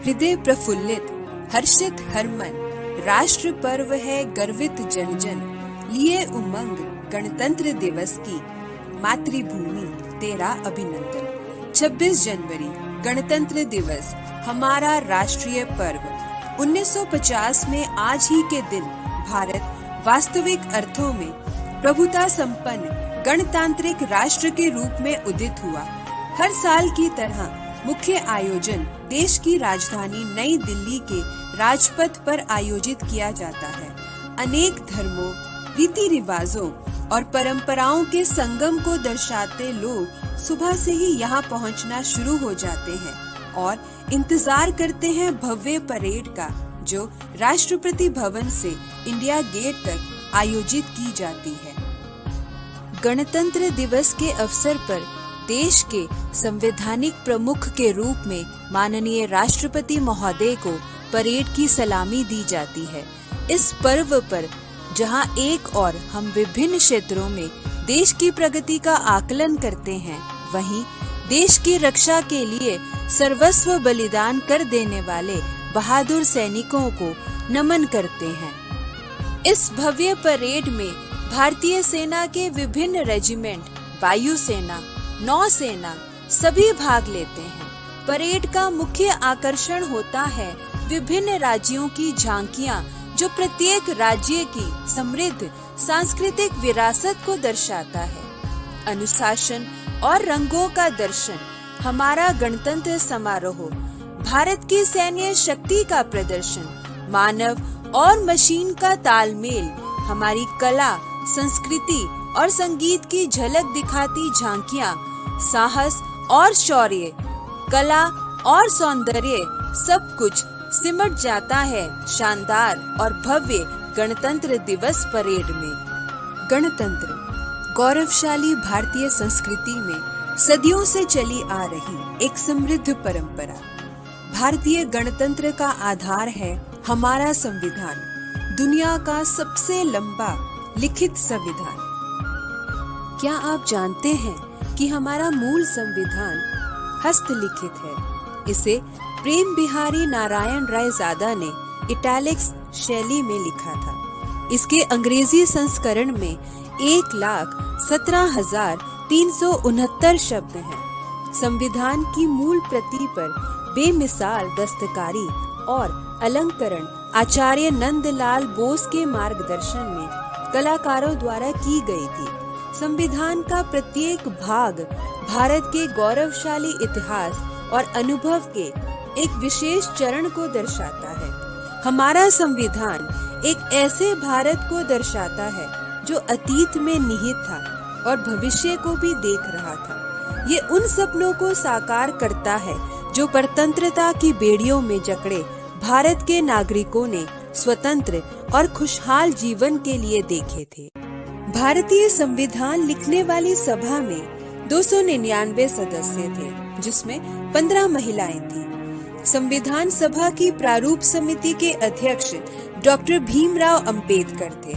हृदय प्रफुल्लित, हर्षित हर मन, राष्ट्र पर्व है गर्वित जन जन। लिए उमंग गणतंत्र दिवस की, मातृभूमि तेरा अभिनंदन। 26 जनवरी गणतंत्र दिवस हमारा राष्ट्रीय पर्व। 1950 में आज ही के दिन भारत वास्तविक अर्थों में प्रभुता संपन्न गणतांत्रिक राष्ट्र के रूप में उदित हुआ। हर साल की तरह मुख्य आयोजन देश की राजधानी नई दिल्ली के राजपथ पर आयोजित किया जाता है। अनेक धर्मों, रीति रिवाजों और परंपराओं के संगम को दर्शाते लोग सुबह से ही यहाँ पहुँचना शुरू हो जाते हैं और इंतजार करते हैं भव्य परेड का, जो राष्ट्रपति भवन से इंडिया गेट तक आयोजित की जाती है। गणतंत्र दिवस के अवसर पर देश के संवैधानिक प्रमुख के रूप में माननीय राष्ट्रपति महोदय को परेड की सलामी दी जाती है। इस पर्व पर जहां एक और हम विभिन्न क्षेत्रों में देश की प्रगति का आकलन करते हैं, वहीं देश की रक्षा के लिए सर्वस्व बलिदान कर देने वाले बहादुर सैनिकों को नमन करते हैं। इस भव्य परेड में भारतीय सेना के विभिन्न रेजिमेंट, वायुसेना, नौसेना सभी भाग लेते हैं। परेड का मुख्य आकर्षण होता है विभिन्न राज्यों की झांकियां, जो प्रत्येक राज्य की समृद्ध सांस्कृतिक विरासत को दर्शाता है। अनुशासन और रंगों का दर्शन हमारा गणतंत्र समारोह, भारत की सैन्य शक्ति का प्रदर्शन, मानव और मशीन का तालमेल, हमारी कला, संस्कृति और संगीत की झलक दिखाती झांकियां, साहस और शौर्य, कला और सौंदर्य, सब कुछ सिमट जाता है शानदार और भव्य गणतंत्र दिवस परेड में। गणतंत्र गौरवशाली भारतीय संस्कृति में सदियों से चली आ रही एक समृद्ध परंपरा। भारतीय गणतंत्र का आधार है हमारा संविधान, दुनिया का सबसे लंबा लिखित संविधान। क्या आप जानते हैं कि हमारा मूल संविधान हस्तलिखित है? इसे प्रेम बिहारी नारायण रायजादा ने इटैलिक्स शैली में लिखा था। इसके अंग्रेजी संस्करण में 1,17,369 शब्द हैं। संविधान की मूल प्रति पर बेमिसाल दस्तकारी और अलंकरण आचार्य नंदलाल बोस के मार्गदर्शन में कलाकारों द्वारा की गई थी। संविधान का प्रत्येक भाग भारत के गौरवशाली इतिहास और अनुभव के एक विशेष चरण को दर्शाता है। हमारा संविधान एक ऐसे भारत को दर्शाता है जो अतीत में निहित था और भविष्य को भी देख रहा था। ये उन सपनों को साकार करता है जो परतंत्रता की बेड़ियों में जकड़े भारत के नागरिकों ने स्वतंत्र और खुशहाल जीवन के लिए देखे थे। भारतीय संविधान लिखने वाली सभा में 299 सदस्य थे, जिसमें 15 महिलाएं थीं। संविधान सभा की प्रारूप समिति के अध्यक्ष डॉक्टर भीमराव अंबेडकर थे।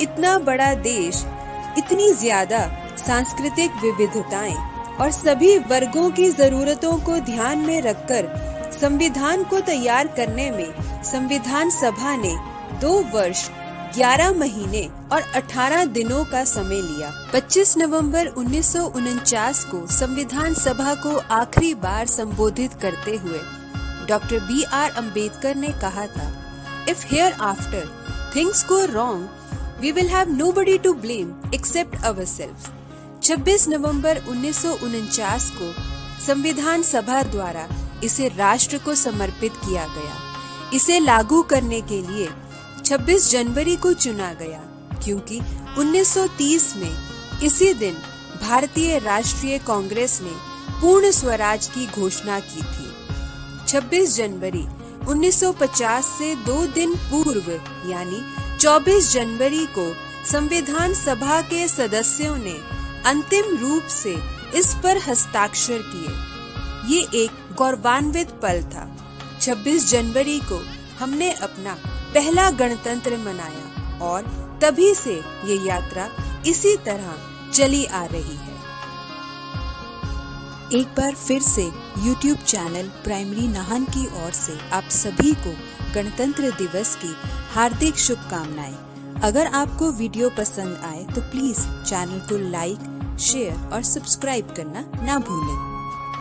इतना बड़ा देश, इतनी ज्यादा सांस्कृतिक विविधताएं और सभी वर्गों की जरूरतों को ध्यान में रखकर संविधान को तैयार करने में संविधान सभा ने 2 वर्ष 11 महीने और 18 दिनों का समय लिया। 25 नवंबर 1949 को संविधान सभा को आखिरी बार संबोधित करते हुए डॉक्टर B.R. अम्बेडकर ने कहा था, If hereafter things go wrong, we will have nobody to blame except ourselves। 26 नवंबर 1949 को संविधान सभा द्वारा इसे राष्ट्र को समर्पित किया गया। इसे लागू करने के लिए 26 जनवरी को चुना गया, क्योंकि 1930 में इसी दिन भारतीय राष्ट्रीय कांग्रेस ने पूर्ण स्वराज की घोषणा की थी। 26 जनवरी 1950 से 2 दिन पूर्व यानी 24 जनवरी को संविधान सभा के सदस्यों ने अंतिम रूप से इस पर हस्ताक्षर किए। ये एक गौरवान्वित पल था। 26 जनवरी को हमने अपना पहला गणतंत्र मनाया और तभी से ये यात्रा इसी तरह चली आ रही है। एक बार फिर से YouTube चैनल प्राइमरी नाहन की ओर से आप सभी को गणतंत्र दिवस की हार्दिक शुभकामनाएं। अगर आपको वीडियो पसंद आए तो प्लीज चैनल को लाइक, शेयर और सब्सक्राइब करना ना भूलें।